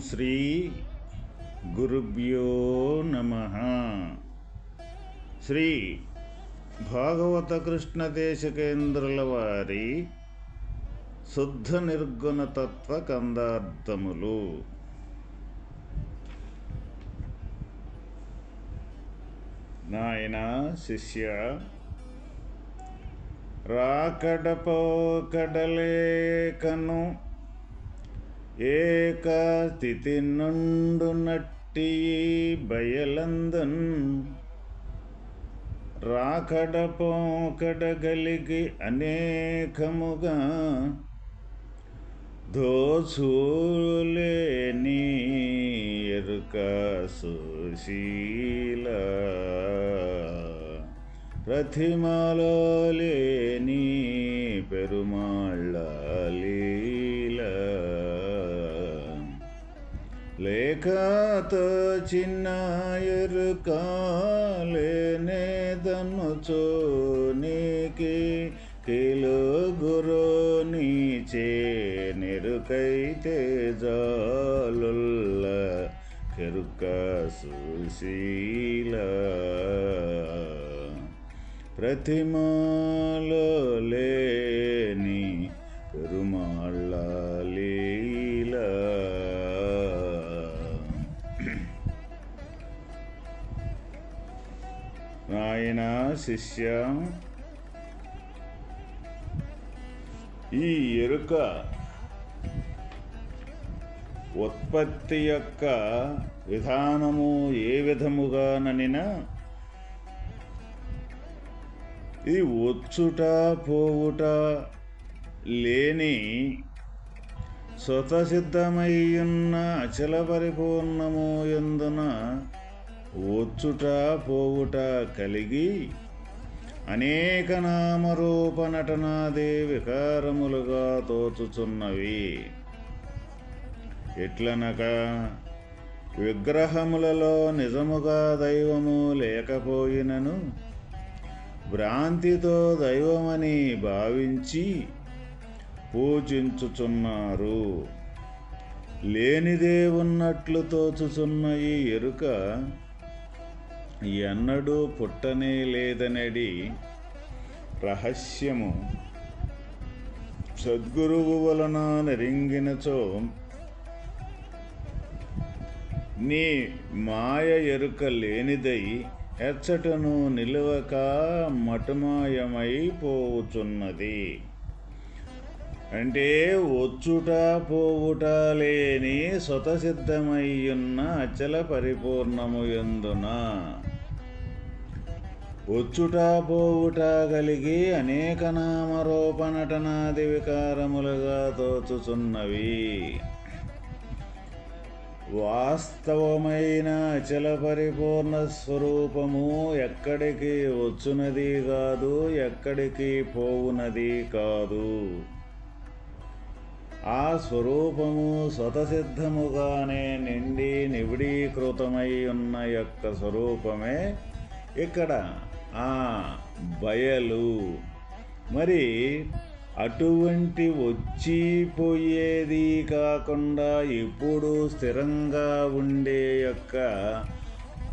శ్రీ గురుభ్యో నమః. శ్రీ భాగవత కృష్ణ దేశికేంద్రుల వారి శుద్ధ నిర్గుణ తత్వ కందార్థములు. నాయన శిష్య, రాకడపోకడలేకను ఏక స్థితి నుండు నట్టి బయలందన్ రాకడపోకడగలిగి అనేకముగా దోచులేని ఎరుక సుశీల ప్రతిమలో లేని పెరుమాళ్ళ లీల లేఖతో చిన్న ఎరుక లేనేదనుచో నీకి కిలు గురు నీచే నెరుకైతే జాలుల్ల కెరుక సుశీల ప్రతిమలో లేని పెరుమాళ్ళ లీల. నాయన శిష్య, ఈ ఎరుక ఉత్పత్తి యొక్క విధానము ఏ విధముగాననినా ఈ వచ్చుట పోవుట లేని స్వతసిద్ధమయ్యున్న అచల పరిపూర్ణము యందున వచ్చుట పోవుట కలిగి అనేక నామరూప నటనాది వికారములుగా తోచుచున్నవి. ఎట్లనగా విగ్రహములలో నిజముగా దైవము లేకపోయినను భ్రాంతితో దైవమని భావించి పూజించుచున్నారు. లేనిదే ఉన్నట్లు తోచుచున్న ఈ ఎరుక ఎన్నడూ పుట్టనే లేదనడి రహస్యము సద్గురువు వలన నెరింగినచో నీ మాయ ఎరుక లేనిదై ఎచ్చటను నిలువక మటుమాయమైపోవుచున్నది. అంటే వచ్చుట పోవుట లేని స్వతసిద్ధమయ్యున్న అచల పరిపూర్ణము యందున వచ్చుట పోవుట కలిగి అనేక నామరూప నటనాది వికారములుగా తోచుచున్నవి. వాస్తవమైన అచల పరిపూర్ణ స్వరూపము ఎక్కడికి వచ్చునది కాదు, ఎక్కడికి పోవునది కాదు. ఆ స్వరూపము స్వతసిద్ధముగానే నిండి నిబిడీకృతమై ఉన్న యొక్క స్వరూపమే ఇక్కడ ఆ బయలు. మరి అటువంటి వచ్చిపోయేది కాకుండా ఎప్పుడూ స్థిరంగా ఉండే యొక్క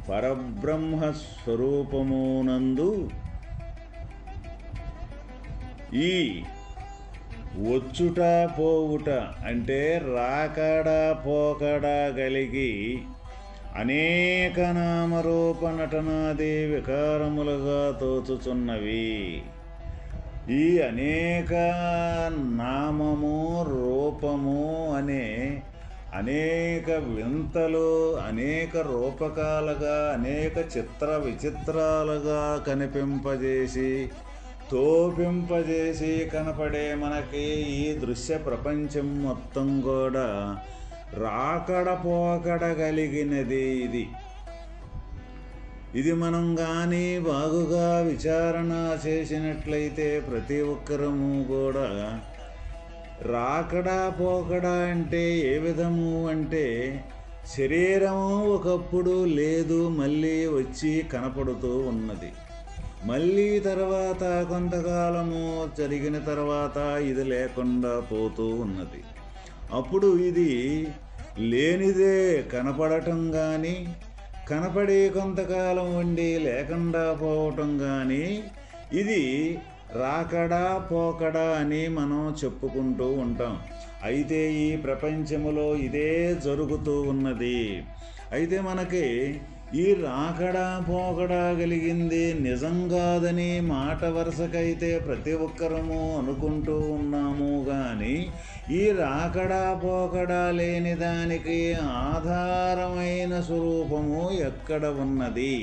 పరబ్రహ్మ స్వరూపమునందు ఈ వచ్చుట పోవుట అంటే రాకడా పోకడా కలిగి అనేక నామరూప నటనాది వికారములుగా తోచుచున్నవి. ఈ అనేక నామము రూపము అనే అనేక వింతలు అనేక రూపకాలుగా అనేక చిత్ర విచిత్రాలుగా కనిపింపజేసి తోపింపజేసి కనపడే మనకి ఈ దృశ్య ప్రపంచం మొత్తం కూడా రాకడ పోకడ కలిగినది. ఇది మనం కానీ బాగుగా విచారణ చేసినట్లయితే ప్రతి ఒక్కరము కూడా రాకడా పోకడా అంటే ఏ విధము అంటే శరీరము ఒకప్పుడు లేదు, మళ్ళీ వచ్చి కనపడుతూ ఉన్నది. మళ్ళీ తర్వాత కొంతకాలము జరిగిన తర్వాత ఇది లేకుండా పోతూ ఉన్నది. అప్పుడు ఇది లేనిదే కనపడటం కానీ, కనపడి కొంతకాలం ఉండి లేకుండా పోవటం కానీ, ఇది రాకడా పోకడా అని మనం చెప్పుకుంటూ ఉంటాం. అయితే ఈ ప్రపంచములో ఇదే జరుగుతూ ఉన్నది. అయితే మనకి ఈ రాకడా పోకడా కలిగింది నిజం కాదని మాట వరుసకైతే ప్రతి ఒక్కరము అనుకుంటూ ఉన్నాము. కానీ ఈ రాకడా పోకడా లేని దానికి ఆధారమైన స్వరూపము ఎక్కడ ఉన్నది?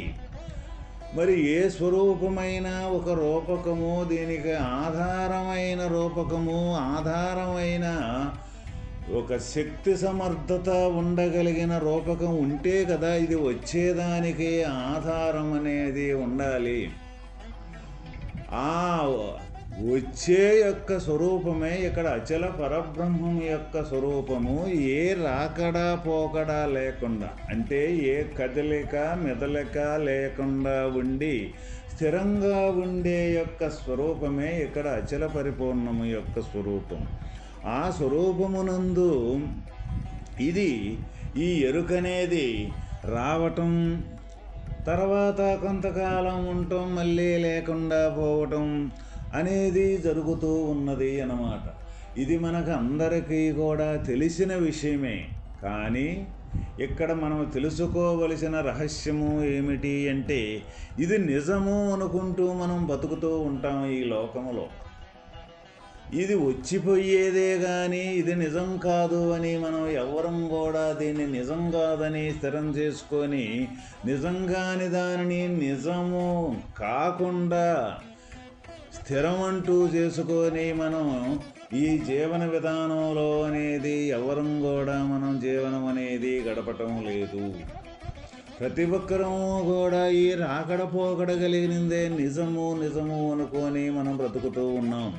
మరి ఏ స్వరూపమైన ఒక రూపకము, దీనికి ఆధారమైన రూపకము, ఆధారమైన ఒక శక్తి సమర్థత ఉండగలిగిన రూపకం ఉంటే కదా ఇది వచ్చేదానికి ఆధారం అనేది ఉండాలి. ఆ వచ్చే యొక్క స్వరూపమే ఇక్కడ అచల పరబ్రహ్మం యొక్క స్వరూపము. ఏ రాకడా పోకడా లేకుండా, అంటే ఏ కదలిక మెదలిక లేకుండా ఉండి స్థిరంగా ఉండే యొక్క స్వరూపమే ఇక్కడ అచల పరిపూర్ణము యొక్క స్వరూపం. ఆ స్వరూపమునందు ఇది ఈ ఎరుకనేది రావటం, తర్వాత కొంతకాలం ఉండటం, మళ్ళీ లేకుండా పోవటం అనేది జరుగుతూ ఉన్నది అన్నమాట. ఇది మనకు అందరికీ కూడా తెలిసిన విషయమే. కానీ ఇక్కడ మనం తెలుసుకోవలసిన రహస్యము ఏమిటి అంటే, ఇది నిజము అనుకుంటూ మనం బతుకుతూ ఉంటాం ఈ లోకములో. ఇది వచ్చిపోయేదే కానీ ఇది నిజం కాదు అని మనం ఎవ్వరం కూడా దీన్ని నిజం కాదని స్థిరం చేసుకొని, నిజంగాని దానిని నిజము కాకుండా స్థిరమంటూ చేసుకొని మనం ఈ జీవన విధానంలో అనేది ఎవరం కూడా మనం జీవనం అనేది గడపటం లేదు. ప్రతి ఒక్కరూ కూడా ఈ రాకడ పోకడ కలిగినదే నిజము నిజము అనుకొని మనం బ్రతుకుతూ ఉన్నాం.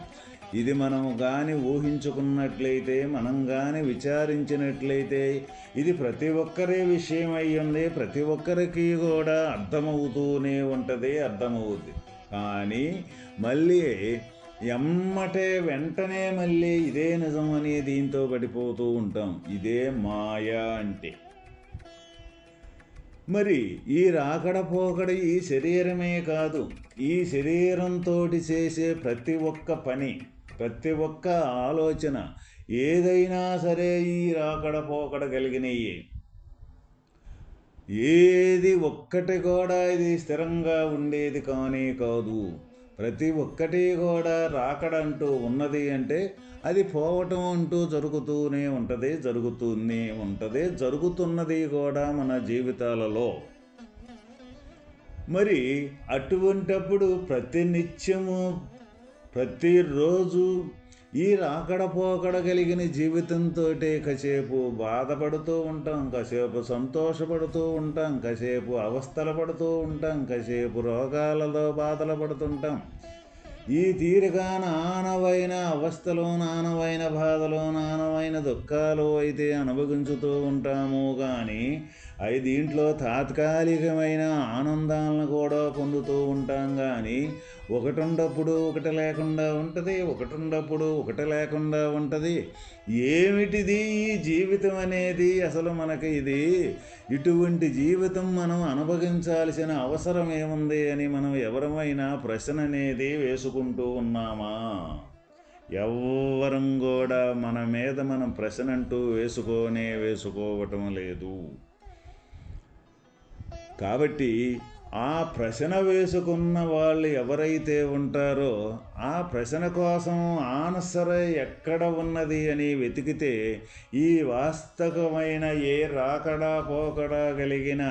ఇది మనం కానీ ఊహించుకున్నట్లయితే, మనం కానీ విచారించినట్లయితే ఇది ప్రతి ఒక్కరి విషయం అయ్యింది. ప్రతి ఒక్కరికి కూడా అర్థమవుతూనే ఉంటుంది, అర్థమవుద్ది. కానీ మళ్ళీ వెంటనే మళ్ళీ ఇదే నిజం అని దీంతో పడిపోతూ ఉంటాం. ఇదే మాయ అంటే. మరి ఈ రాకడ పోకడ ఈ శరీరమే కాదు, ఈ శరీరంతో చేసే ప్రతి ఒక్క పని, ప్రతి ఒక్క ఆలోచన ఏదైనా సరే ఈ రాకడ పోకడ కలిగినయే. ఏది ఒక్కటి కూడా ఇది స్థిరంగా ఉండేది కానీ కాదు. ప్రతి ఒక్కటి కూడా రాకడ అంటూ ఉన్నది అంటే అది పోవటం అంటూ జరుగుతూనే ఉంటుంది, జరుగుతూనే ఉంటుంది, జరుగుతున్నది కూడా మన జీవితాలలో. మరి అటువంటప్పుడు ప్రతినిత్యము ప్రతిరోజు ఈ రాకడ పోకడ కలిగిన జీవితంతో కాసేపు బాధపడుతూ ఉంటాం, కాసేపు సంతోషపడుతూ ఉంటాం, కాసేపు అవస్థలు పడుతూ ఉంటాం, కాసేపు రోగాలతో బాధలు పడుతుంటాం. ఈ తీరుగా నానవైన అవస్థలు, నానవైన బాధలు, నానవైన దుఃఖాలు అయితే అనుభవించుతూ ఉంటాము. కానీ అవి దీంట్లో తాత్కాలికమైన ఆనందాలను కూడా పొందుతూ ఉంటాం. కానీ ఒకటి ఉన్నప్పుడు ఒకటి లేకుండా ఉంటుంది, ఒకటి ఉన్నప్పుడు ఒకటి లేకుండా ఉంటుంది. ఏమిటిది ఈ జీవితం అనేది? అసలు మనకి ఇది ఇటువంటి జీవితం మనం అనుభవించాల్సిన అవసరం ఏముంది అని మనం ఎవరమైనా ప్రశ్న అనేది వేసుకుంటూ ఉన్నామా? ఎవ్వరం కూడా మన మీద మనం ప్రశ్న అంటూ వేసుకోవటం లేదు. కాబట్టి ఆ ప్రశ్న వేసుకున్న వాళ్ళు ఎవరైతే ఉంటారో ఆ ప్రశ్న కోసం ఆన్సర్ ఎక్కడ ఉన్నది అని వెతికితే ఈ వాస్తవమైన ఏ రాకడా పోకడా కలిగిన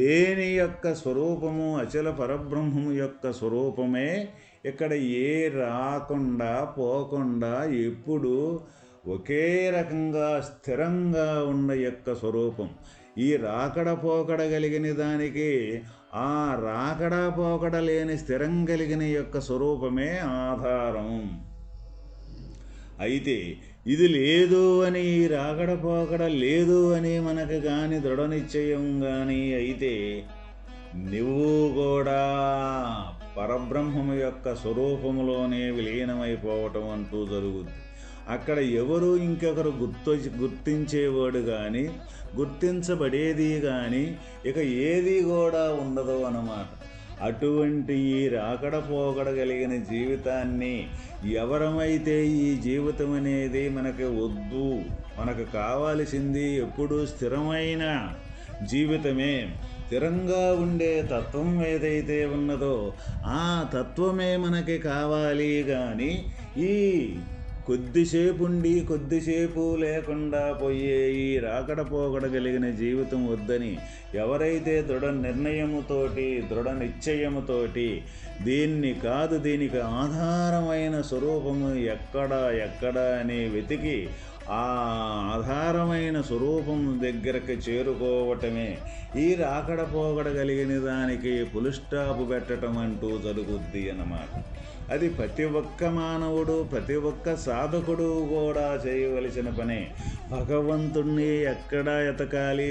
లేని యొక్క స్వరూపము అచల పరబ్రహ్మము యొక్క స్వరూపమే ఇక్కడ ఏ రాకుండా పోకుండా ఎప్పుడు ఒకే రకంగా స్థిరంగా ఉన్న యొక్క స్వరూపం. ఈ రాకడ పోకడ కలిగిన దానికి ఆ రాకడ పోకడ లేని స్థిరం కలిగిన యొక్క స్వరూపమే ఆధారం. అయితే ఇది లేదు అని, ఈ రాకడ పోకడ లేదు అని మనకు కానీ దృఢ నిశ్చయం కానీ అయితే నువ్వు కూడా పరబ్రహ్మము యొక్క స్వరూపములోనే విలీనమైపోవటం అంటూ జరుగుద్ది. అక్కడ ఎవరు ఇంకొకరు గుర్తించేవాడు కానీ గుర్తించబడేది కానీ ఇక ఏది కూడా ఉండదు అన్నమాట. అటువంటి ఈ రాకడ పోకడ కలిగిన జీవితాన్ని ఎవరమైతే ఈ జీవితం అనేది మనకి వద్దు, మనకు కావాల్సింది ఎప్పుడూ స్థిరమైన జీవితమే, స్థిరంగా ఉండే తత్వం ఏదైతే ఉన్నదో ఆ తత్వమే మనకి కావాలి. కానీ ఈ కొద్దిసేపు ఉండి కొద్దిసేపు లేకుండా పోయే ఈ రాకడ పోకడ కలిగిన జీవితం వద్దని ఎవరైతే దృఢ నిర్ణయముతోటి దృఢ నిశ్చయముతోటి దీన్ని కాదు, దీనికి ఆధారమైన స్వరూపము ఎక్కడ అని వెతికి ఆ ఆధారమైన స్వరూపం దగ్గరకు చేరుకోవటమే ఈ రాకడ పోకడ కలిగిన దానికి పులిస్టాపు పెట్టడం అంటూ జరుగుద్ది అన్నమాట. అది ప్రతి ఒక్క మానవుడు, ప్రతి ఒక్క సాధకుడు కూడా చేయవలసిన పనే. భగవంతుణ్ణి ఎక్కడ వెతకాలి,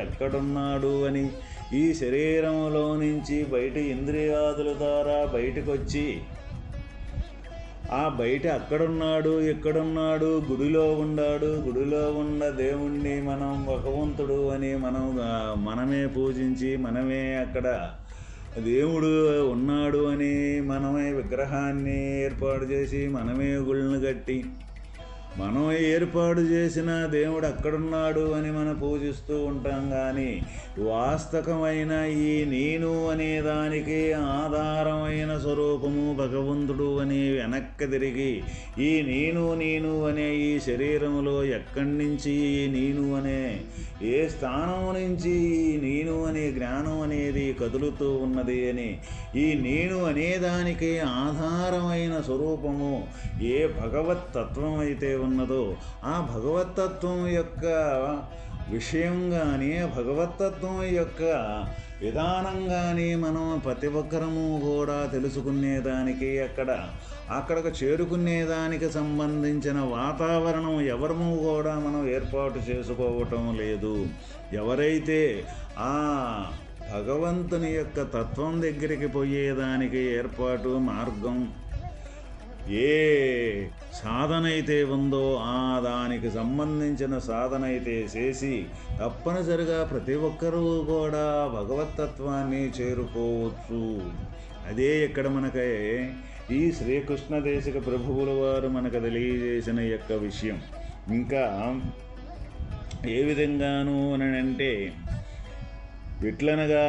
ఎక్కడున్నాడు అని ఈ శరీరంలో నుంచి బయట ఇంద్రియాదుల ద్వారా బయటకొచ్చి ఆ బయట అక్కడున్నాడు, ఎక్కడున్నాడు, గుడిలో ఉన్న దేవుణ్ణి మనం భగవంతుడు అని మనమే పూజించి మనమే అక్కడ దేవుడు ఉన్నాడు అని మనమే విగ్రహాన్ని ఏర్పాటు చేసి మనమే గుళ్ళను కట్టి మనం ఏర్పాటు చేసిన దేవుడు అక్కడున్నాడు అని మనం పూజిస్తూ ఉంటాం. కానీ వాస్తవమైన ఈ నేను అనే దానికి ఆధారమైన స్వరూపము భగవంతుడు అని వెనక్కి తిరిగి ఈ నేను అనే ఈ శరీరంలో ఎక్కడి నుంచి ఈ నేను అనే ఏ స్థానం నుంచి ఈ నేను అనే జ్ఞానం అనేది కదులుతూ ఉన్నది అని ఈ నేను అనేదానికి ఆధారమైన స్వరూపము ఏ భగవత్తత్వం అయితే ఉన్నదో ఆ భగవత్తత్వం యొక్క విషయం కానీ భగవత్తత్వం యొక్క విధానం కానీ మనం ప్రతి ఒక్కరము కూడా తెలుసుకునేదానికి అక్కడికి చేరుకునేదానికి సంబంధించిన వాతావరణం ఎవరము కూడా మనం ఏర్పాటు చేసుకోవటం లేదు. ఎవరైతే ఆ భగవంతుని యొక్క తత్వం దగ్గరికి పోయేదానికి ఏర్పాటు మార్గం ఏ సాధన అయితే ఉందో ఆ దానికి సంబంధించిన సాధన అయితే చేసి తప్పనిసరిగా ప్రతి ఒక్కరూ కూడా భగవత్తత్వాన్ని చేరుకోవచ్చు. అదే ఇక్కడ మనకి ఈ శ్రీకృష్ణ దేశిక ప్రభువుల వారు మనకు తెలియజేసిన యొక్క విషయం. ఇంకా ఏ విధంగాను అని అంటే విట్లనగా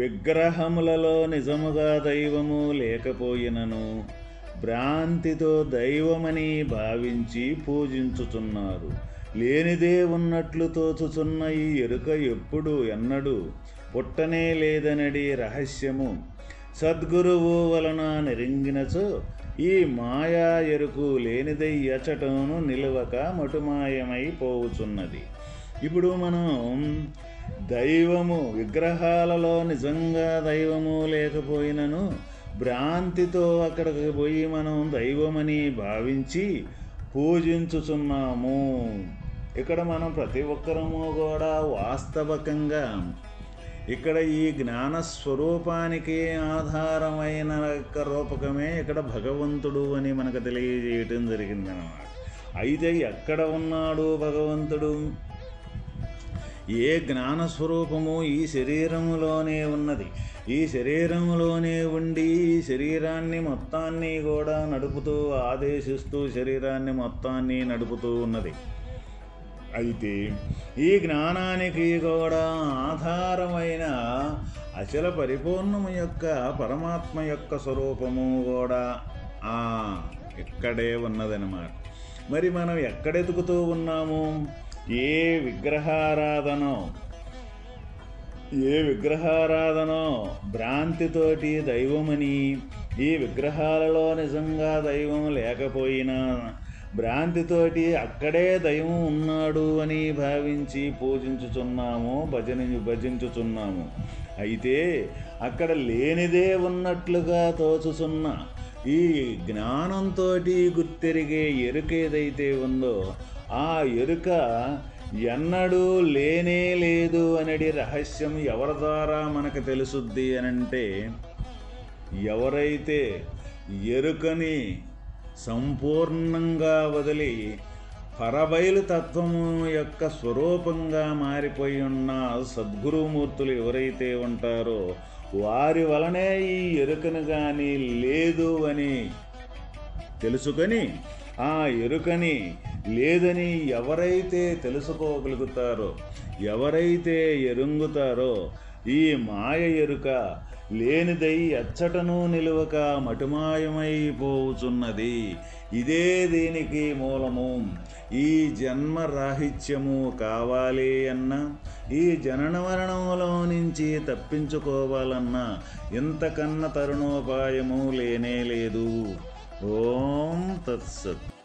విగ్రహములలో నిజముగా దైవము లేకపోయినను భ్రాంతితో దైవమని భావించి పూజించుచున్నారు. లేనిదే ఉన్నట్లు తోచుచున్న ఈ ఎరుక ఎప్పుడు ఎన్నడూ పుట్టనే లేదనడి రహస్యము సద్గురువు వలన నెరింగినచో ఈ మాయా ఎరుకు లేనిదై అచటను నిలవక మటుమాయమైపోవుచున్నది. ఇప్పుడు మనం దైవము విగ్రహాలలో నిజంగా దైవము లేకపోయినను భ్రాంతితో అక్కడికి పోయి మనం దైవమని భావించి పూజించుచున్నాము. ఇక్కడ మనం ప్రతి ఒక్కరము కూడా వాస్తవికంగా ఇక్కడ ఈ జ్ఞానస్వరూపానికి ఆధారమైన యొక్క రూపకమే ఇక్కడ భగవంతుడు అని మనకు తెలియజేయటం జరిగిందన్నమాట. అయితే ఎక్కడ ఉన్నాడు భగవంతుడు? ఏ జ్ఞానస్వరూపము ఈ శరీరములోనే ఉన్నది. ఈ శరీరంలోనే ఉండి ఈ శరీరాన్ని మొత్తాన్ని కూడా నడుపుతూ ఆదేశిస్తూ శరీరాన్ని మొత్తాన్ని నడుపుతూ ఉన్నది. అయితే ఈ జ్ఞానానికి కూడా ఆధారమైన అచల పరిపూర్ణము యొక్క పరమాత్మ యొక్క స్వరూపము కూడా ఇక్కడే ఉన్నదన్నమాట. మరి మనం ఎక్కడెతుకుతూ ఉన్నాము? ఏ విగ్రహారాధనో భ్రాంతితోటి దైవమని ఈ విగ్రహాలలో నిజంగా దైవం లేకపోయినా భ్రాంతితోటి అక్కడే దైవం ఉన్నాడు అని భావించి పూజించుచున్నాము, భజించుచున్నాము. అయితే అక్కడ లేనిదే ఉన్నట్లుగా తోచుచున్న ఈ జ్ఞానంతో గుర్తెరిగే ఎరుక ఏదైతే ఉందో ఆ ఎరుక ఎన్నడూ లేనే లేదు అనేది రహస్యం ఎవరి ద్వారా మనకు తెలుసుద్ది అనంటే ఎవరైతే ఎరుకని సంపూర్ణంగా వదిలి పరబయలు తత్వము యొక్క స్వరూపంగా మారిపోయి ఉన్న సద్గురుమూర్తులు ఎవరైతే ఉంటారో వారి వలనే ఈ ఎరుకను కానీ లేదు అని తెలుసుకొని ఆ ఎరుకని లేదని ఎవరైతే తెలుసుకోగలుగుతారో, ఎవరైతే ఎరుంగుతారో ఈ మాయ ఎరుక లేనిదై అచ్చటను నిలువక మటుమాయమైపోవుచున్నది. ఇదే దీనికి మూలము. ఈ జన్మరాహిత్యము కావాలి అన్నా, ఈ జనన మరణములో నుంచి తప్పించుకోవాలన్నా ఇంతకన్నా తరుణోపాయము లేనే లేదు. ఓం తత్సత్.